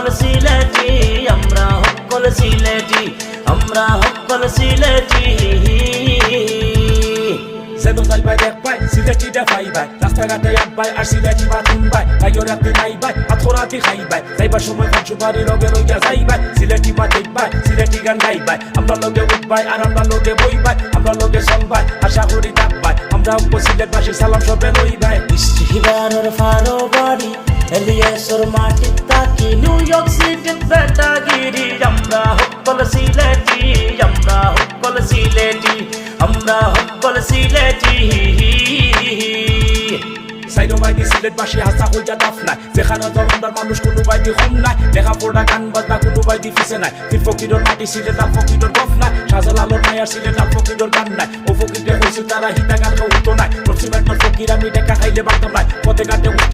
হক্কল সিলেটি, আমরা হক্কল সিলেটি, আমরা হক্কল সিলেটি। যেন যাই ভাই দেখ ভাই সিলেটি দেখাই ভাই, রাস্তাঘাটে এক ভাই আর সিলেটি বাথরুম ভাই, ভাইও রাতে নাই ভাই আথরাতে খাই ভাই, যাইবার সময় পঞ্চবাড়ি লগে লইয়া যাই ভাই, সিলেটি মাঠে ভাই সিলেটি গান গাই ভাই, আমরা লগে উঠ ভাই আর আমরা লগে বই ভাই, আমরা লগে চল ভাই আশা করি থাক ভাই, আমরা সিলেটবাসী সালাম সবে লই ভাই। ইস্তিবারের ফারো বাড়ি এলিয়াসর মাটি তাকি, নিউ ইয়র্ক সিটির বেটাগিরি, আমরা হক্কল সিলেটি, আমরা হক্কল সিলেটি, আমরা হক্কল সিলেটি। সাইডো বাইদি সিলেটবাসী হাসা হইয়া দাফ নাই, যেখানে ধরনদার মানুষ কোনো বাইদি কম নাই, লেখা পড়া গান বাজনা কোনো বাইদি পিছে নাই, ফির ফকিরর মাটি সিলেট আর ফকিরর গফ নাই, শাহজালালর নাই আর সিলেট আর ফকিরর গান নাই, ও ফকিরে হইছে তারা হিতা গান উঠতো নাই, পশ্চিম একবার ফকির আমি ডেকা খাইলে বাগতাম নাই, পথে ঘাটে